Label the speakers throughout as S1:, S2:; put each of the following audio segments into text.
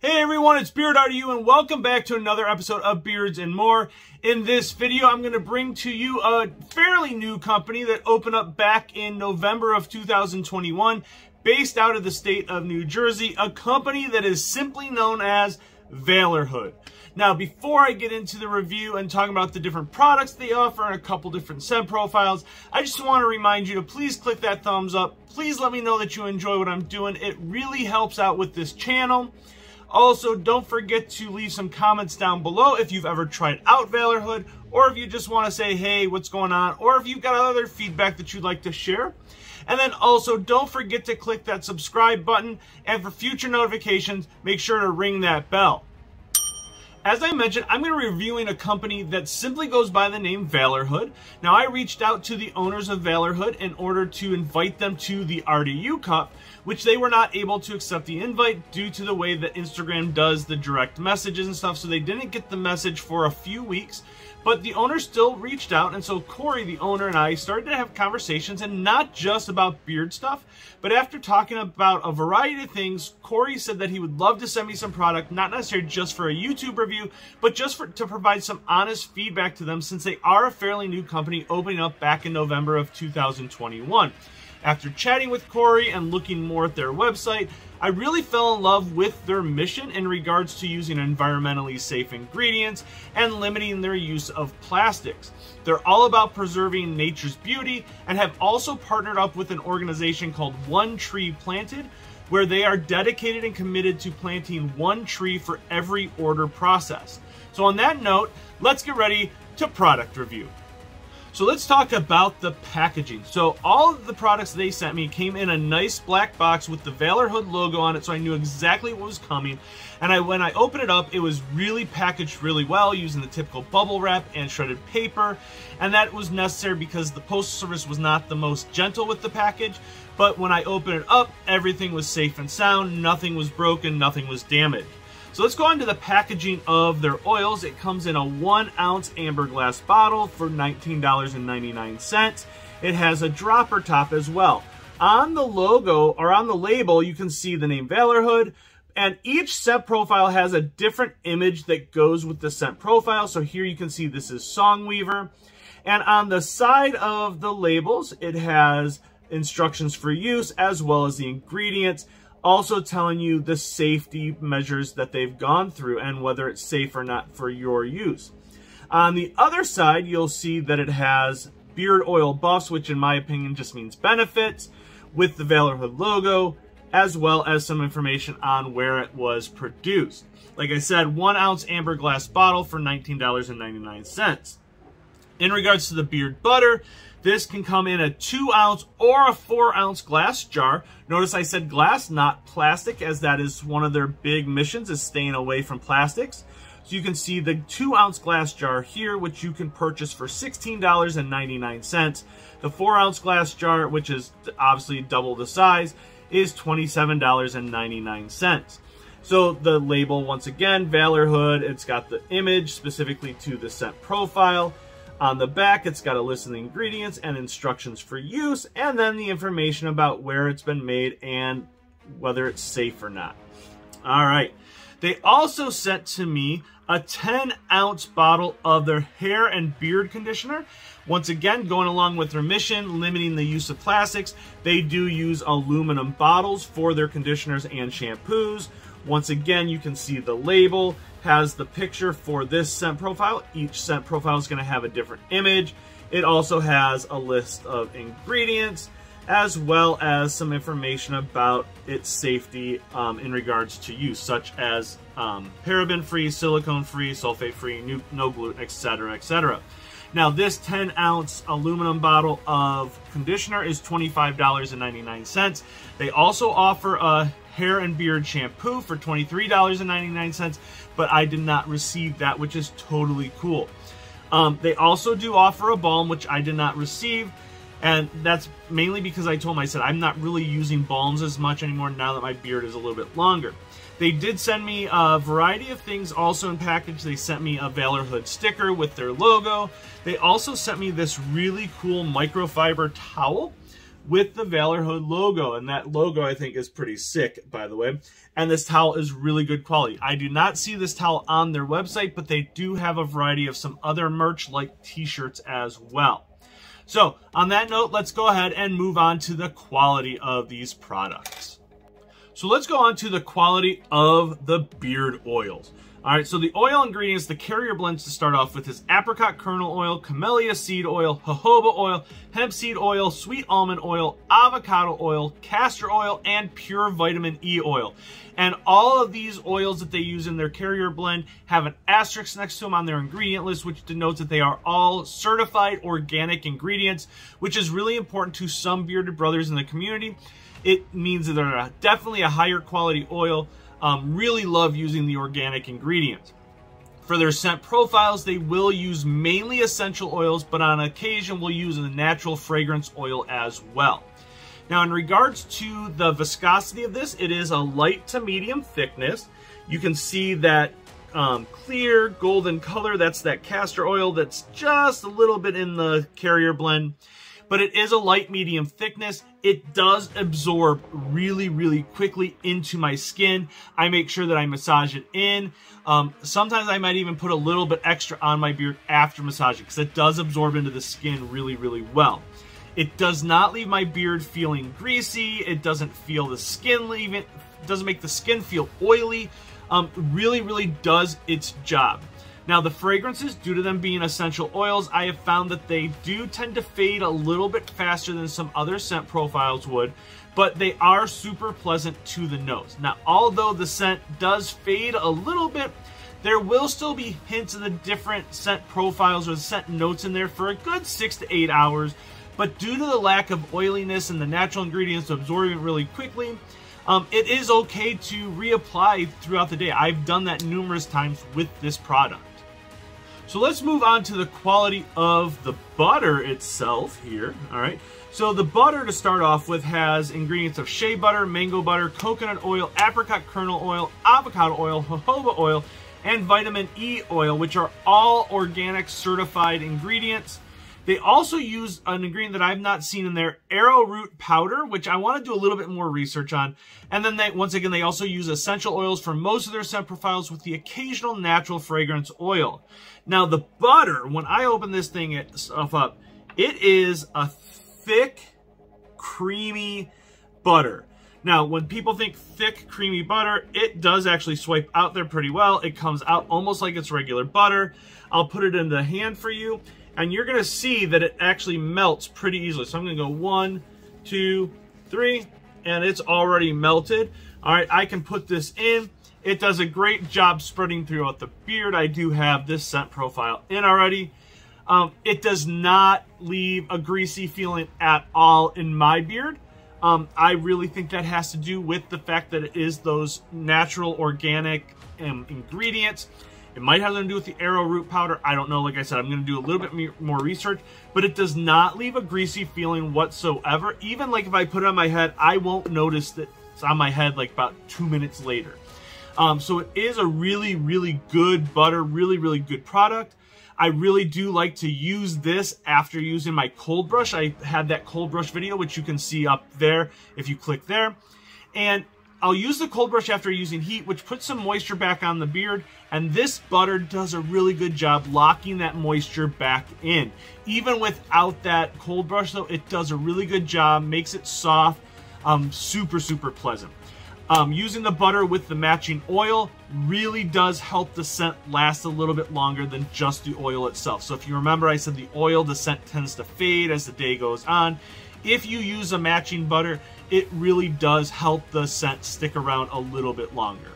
S1: Hey everyone, it's Beard RU and welcome back to another episode of Beards and More. In this video, I'm going to bring to you a fairly new company that opened up back in November of 2021, based out of the state of New Jersey, a company that is simply known as Valorhood. Now, before I get into the review and talk about the different products they offer and a couple different scent profiles, I just want to remind you to please click that thumbs up. Please let me know that you enjoy what I'm doing. It really helps out with this channel. Also, don't forget to leave some comments down below if you've ever tried out Valorhood, or if you just want to say, hey, what's going on, or if you've got other feedback that you'd like to share. And then also, don't forget to click that subscribe button, and for future notifications, make sure to ring that bell. As I mentioned, I'm going to be reviewing a company that simply goes by the name Valorhood. Now, I reached out to the owners of Valorhood in order to invite them to the RDU Cup, which they were not able to accept the invite due to the way that Instagram does the direct messages and stuff, so they didn't get the message for a few weeks. But the owner still reached out, and so Corey, the owner, and I started to have conversations, and not just about beard stuff, but after talking about a variety of things, Corey said that he would love to send me some product, not necessarily just for a YouTube review, but just to provide some honest feedback to them, since they are a fairly new company opening up back in November of 2021. After chatting with Corey and looking more at their website, I really fell in love with their mission in regards to using environmentally safe ingredients and limiting their use of plastics. They're all about preserving nature's beauty and have also partnered up with an organization called One Tree Planted, where they are dedicated and committed to planting one tree for every order process. So on that note, let's get ready to product review. So let's talk about the packaging. So all of the products they sent me came in a nice black box with the Valorhood logo on it, so I knew exactly what was coming. And when I opened it up, it was really packaged really well using the typical bubble wrap and shredded paper. And that was necessary because the postal service was not the most gentle with the package. But when I opened it up, everything was safe and sound, nothing was broken, nothing was damaged. So let's go on to the packaging of their oils. It comes in a 1-ounce amber glass bottle for $19.99. It has a dropper top as well. On the logo, or on the label, you can see the name Valorhood, and each scent profile has a different image that goes with the scent profile. So here you can see this is Songweaver. And on the side of the labels, it has instructions for use as well as the ingredients, also telling you the safety measures that they've gone through and whether it's safe or not for your use. On the other side, you'll see that it has beard oil buffs, which in my opinion just means benefits, with the Valorhood logo, as well as some information on where it was produced. Like I said, 1-ounce amber glass bottle for $19.99. In regards to the beard butter, this can come in a 2-ounce or a 4-ounce glass jar. Notice I said glass, not plastic, as that is one of their big missions, is staying away from plastics. So you can see the 2-ounce glass jar here, which you can purchase for $16.99. The 4-ounce glass jar, which is obviously double the size, is $27.99. So the label, once again, Valorhood, it's got the image specifically to the scent profile. On the back, it's got a list of the ingredients and instructions for use, and then the information about where it's been made and whether it's safe or not. All right. They also sent to me a 10-ounce bottle of their hair and beard conditioner. Once again, going along with their mission, limiting the use of plastics, they do use aluminum bottles for their conditioners and shampoos. Once again, you can see the label has the picture for this scent profile. Each scent profile is going to have a different image. It also has a list of ingredients as well as some information about its safety in regards to use, such as paraben-free, silicone-free, sulfate-free, no gluten, etc., etc. Now, this 10-ounce aluminum bottle of conditioner is $25.99. They also offer a hair and beard shampoo for $23.99, but I did not receive that, which is totally cool. They also do offer a balm, which I did not receive, and that's mainly because I told them, I said, I'm not really using balms as much anymore now that my beard is a little bit longer. They did send me a variety of things also in package. They sent me a Valorhood sticker with their logo. They also sent me this really cool microfiber towel with the Valorhood logo. And that logo, I think, is pretty sick, by the way. And this towel is really good quality. I do not see this towel on their website, but they do have a variety of some other merch like t-shirts as well. So on that note, let's go ahead and move on to the quality of these products. So let's go on to the quality of the beard oils. All right, so the oil ingredients, the carrier blends to start off with is apricot kernel oil, camellia seed oil, jojoba oil, hemp seed oil, sweet almond oil, avocado oil, castor oil, and pure vitamin E oil. And all of these oils that they use in their carrier blend have an asterisk next to them on their ingredient list, which denotes that they are all certified organic ingredients, which is really important to some bearded brothers in the community. It means that they're definitely a higher quality oil. Really love using the organic ingredients. For their scent profiles, they will use mainly essential oils, but on occasion will use a natural fragrance oil as well. Now, in regards to the viscosity of this, it is a light to medium thickness. You can see that clear golden color. That's that castor oil that's just a little bit in the carrier blend. But it is a light medium thickness. It does absorb really, really quickly into my skin. I make sure that I massage it in. Sometimes I might even put a little bit extra on my beard after massaging because it does absorb into the skin really, really well. It does not leave my beard feeling greasy. It doesn't feel the skin leave it. Doesn't make the skin feel oily. Really, really does its job. Now, the fragrances, due to them being essential oils, I have found that they do tend to fade a little bit faster than some other scent profiles would, but they are super pleasant to the nose. Now, although the scent does fade a little bit, there will still be hints of the different scent profiles or the scent notes in there for a good 6 to 8 hours, but due to the lack of oiliness and the natural ingredients absorbing really quickly, it is okay to reapply throughout the day. I've done that numerous times with this product. So let's move on to the quality of the butter itself here. All right. So the butter to start off with has ingredients of shea butter, mango butter, coconut oil, apricot kernel oil, avocado oil, jojoba oil, and vitamin E oil, which are all organic certified ingredients. They also use an ingredient that I've not seen in there, arrowroot powder, which I want to do a little bit more research on. And then once again, they also use essential oils for most of their scent profiles with the occasional natural fragrance oil. Now, the butter, when I open this thing up, it is a thick, creamy butter. Now, when people think thick, creamy butter, it does actually swipe out there pretty well. It comes out almost like it's regular butter. I'll put it in the hand for you. And you're going to see that it actually melts pretty easily. So I'm going to go 1, 2, 3, and it's already melted. All right, I can put this in. It does a great job spreading throughout the beard. I do have this scent profile in already. It does not leave a greasy feeling at all in my beard. I really think that has to do with the fact that it is those natural organic ingredients. It might have something to do with the arrowroot powder. I don't know. Like I said, I'm going to do a little bit more research. But it does not leave a greasy feeling whatsoever. Even like if I put it on my head, I won't notice that it's on my head like about 2 minutes later. So it is a really, really good butter. Really, really good product. I really do like to use this after using my cold brush. I had that cold brush video, which you can see up there if you click there. And I'll use the cold brush after using heat, which puts some moisture back on the beard. And this butter does a really good job locking that moisture back in. Even without that cold brush, though, it does a really good job, makes it soft, super, super pleasant. Using the butter with the matching oil really does help the scent last a little bit longer than just the oil itself. So if you remember, I said the oil, the scent tends to fade as the day goes on. If you use a matching butter, it really does help the scent stick around a little bit longer.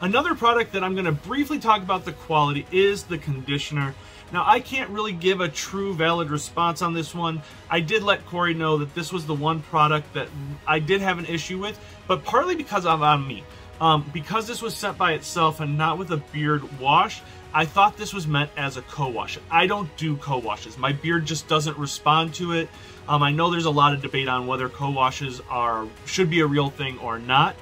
S1: Another product that I'm going to briefly talk about the quality is the conditioner. Now, I can't really give a true valid response on this one. I did let Corey know that this was the one product that I did have an issue with, but partly because of me. Because this was sent by itself and not with a beard wash, I thought this was meant as a co-wash. I don't do co-washes. My beard just doesn't respond to it. I know there's a lot of debate on whether co-washes should be a real thing or not.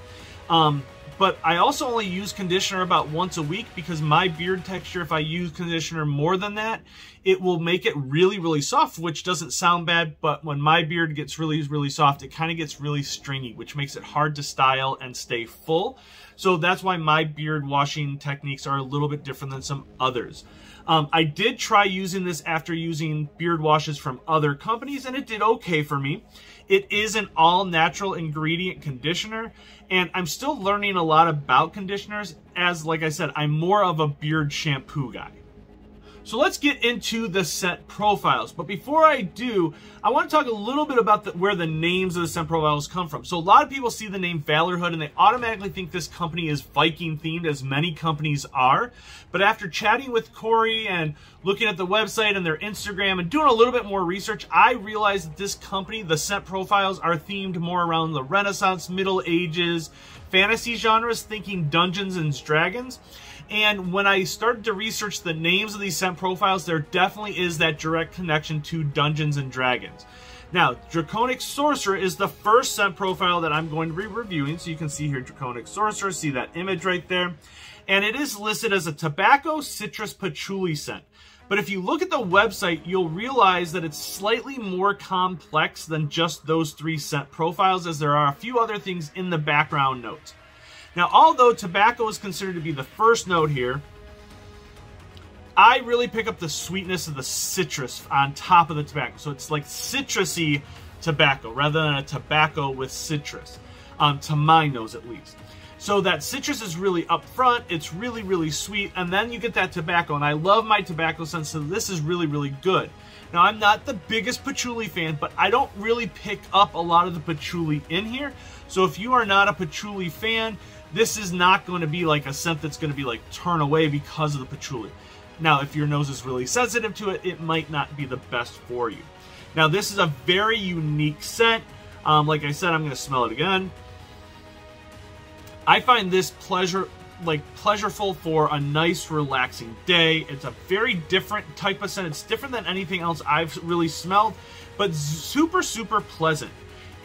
S1: but I also only use conditioner about once a week because my beard texture, if I use conditioner more than that, it will make it really, really soft, which doesn't sound bad, but when my beard gets really, really soft, it kind of gets really stringy, which makes it hard to style and stay full. So that's why my beard washing techniques are a little bit different than some others. I did try using this after using beard washes from other companies, and it did okay for me. It is an all-natural ingredient conditioner, and I'm still learning a lot about conditioners, as, like I said, I'm more of a beard shampoo guy. So let's get into the scent profiles. But before I do, I want to talk a little bit about where the names of the scent profiles come from. So a lot of people see the name Valorhood and they automatically think this company is Viking themed, as many companies are. But after chatting with Corey and looking at the website and their Instagram and doing a little bit more research, I realized that this company, the scent profiles, are themed more around the Renaissance, Middle Ages, fantasy genres, thinking Dungeons and Dragons. And when I started to research the names of these scent profiles, there definitely is that direct connection to Dungeons and Dragons. Now, Draconic Sorcerer is the first scent profile that I'm going to be reviewing. So you can see here, Draconic Sorcerer, see that image right there. And it is listed as a tobacco citrus patchouli scent. But if you look at the website, you'll realize that it's slightly more complex than just those three scent profiles, as there are a few other things in the background notes. Now, although tobacco is considered to be the first note here, I really pick up the sweetness of the citrus on top of the tobacco. So it's like citrusy tobacco rather than a tobacco with citrus, to my nose at least. So that citrus is really up front, it's really, really sweet, and then you get that tobacco, and I love my tobacco scent, so this is really, really good. Now, I'm not the biggest patchouli fan, but I don't really pick up a lot of the patchouli in here. So if you are not a patchouli fan, this is not going to be like a scent that's going to be like turn away because of the patchouli. Now, if your nose is really sensitive to it, it might not be the best for you. Now, this is a very unique scent. Like I said, I'm going to smell it again. I find this pleasureful for a nice, relaxing day. It's a very different type of scent. It's different than anything else I've really smelled, but super, super pleasant.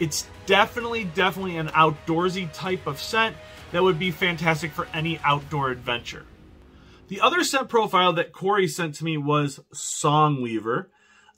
S1: It's definitely an outdoorsy type of scent that would be fantastic for any outdoor adventure. The other scent profile that Corey sent to me was Songweaver.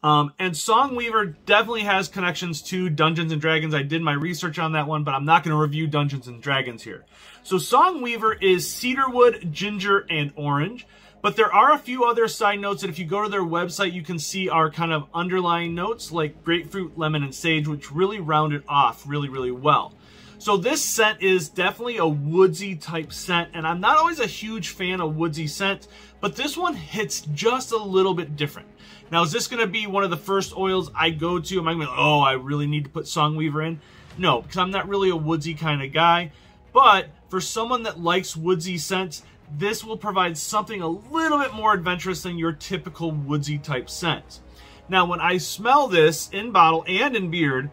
S1: And Songweaver definitely has connections to Dungeons and Dragons. I did my research on that one, but I'm not going to review Dungeons and Dragons here. So Songweaver is cedarwood, ginger, and orange. But there are a few other side notes that if you go to their website, you can see are kind of underlying notes like grapefruit, lemon, and sage, which really round it off really, really well. So this scent is definitely a woodsy type scent, and I'm not always a huge fan of woodsy scents, but this one hits just a little bit different. Now, is this going to be one of the first oils I go to? Am I going to, oh, I really need to put Songweaver in? No, because I'm not really a woodsy kind of guy. But for someone that likes woodsy scents, this will provide something a little bit more adventurous than your typical woodsy type scents. Now, when I smell this in bottle and in beard,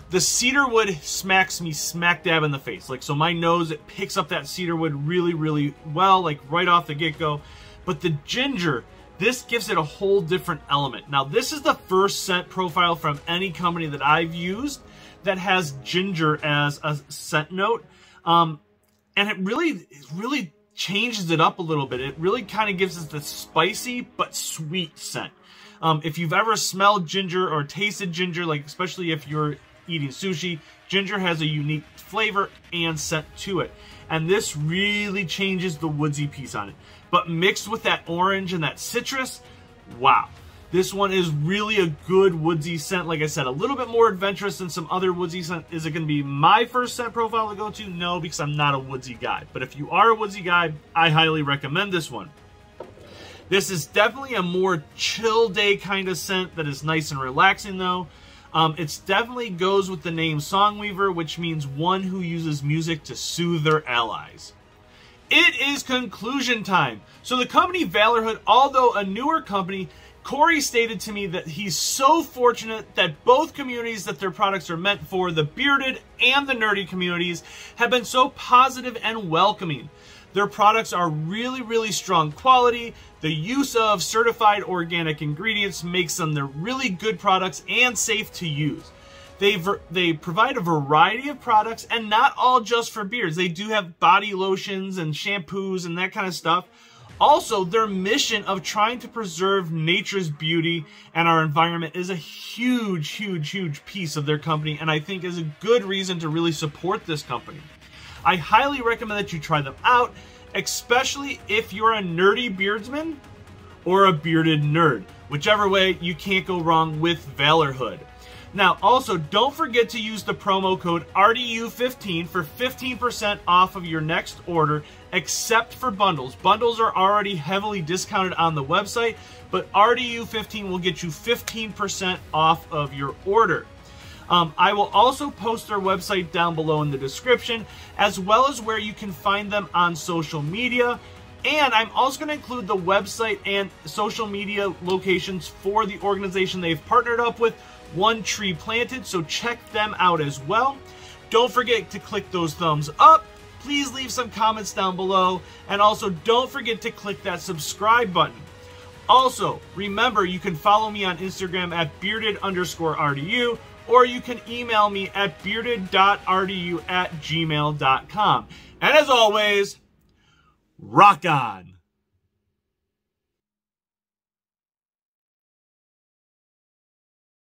S1: the cedarwood smacks me smack dab in the face. Like, so my nose, it picks up that cedarwood really, really well, like right off the get-go. But the ginger, this gives it a whole different element. Now, this is the first scent profile from any company that I've used that has ginger as a scent note. And it really changes it up a little bit. It really kind of gives us the spicy but sweet scent. If you've ever smelled ginger or tasted ginger, like especially if you're eating sushi, ginger has a unique flavor and scent to it. And this really changes the woodsy piece on it. But mixed with that orange and that citrus, wow. This one is really a good woodsy scent. Like I said, a little bit more adventurous than some other woodsy scent. Is it going to be my first scent profile to go to? No, because I'm not a woodsy guy. But if you are a woodsy guy, I highly recommend this one. This is definitely a more chill day kind of scent that is nice and relaxing though. It definitely goes with the name Songweaver, which means one who uses music to soothe their allies. It is conclusion time. So the company Valorhood, although a newer company, Corey stated to me that he's so fortunate that both communities that their products are meant for, the bearded and the nerdy communities, have been so positive and welcoming. Their products are really, really strong quality. The use of certified organic ingredients makes them the really good products and safe to use. They provide a variety of products, and not all just for beards. They do have body lotions and shampoos and that kind of stuff. Also, their mission of trying to preserve nature's beauty and our environment is a huge, huge, huge piece of their company, and I think is a good reason to really support this company. I highly recommend that you try them out, especially if you're a nerdy beardsman or a bearded nerd. Whichever way, you can't go wrong with Valorhood. Now, also, don't forget to use the promo code RDU15 for 15% off of your next order, except for bundles. Bundles are already heavily discounted on the website, but RDU15 will get you 15% off of your order. I will also post their website down below in the description, as well as where you can find them on social media. And I'm also going to include the website and social media locations for the organization they've partnered up with, One Tree Planted, so check them out as well. Don't forget to click those thumbs up. Please leave some comments down below, and also don't forget to click that subscribe button. Also, remember, you can follow me on Instagram at bearded_RDU, or you can email me at bearded.rdu@gmail.com. And as always, rock on!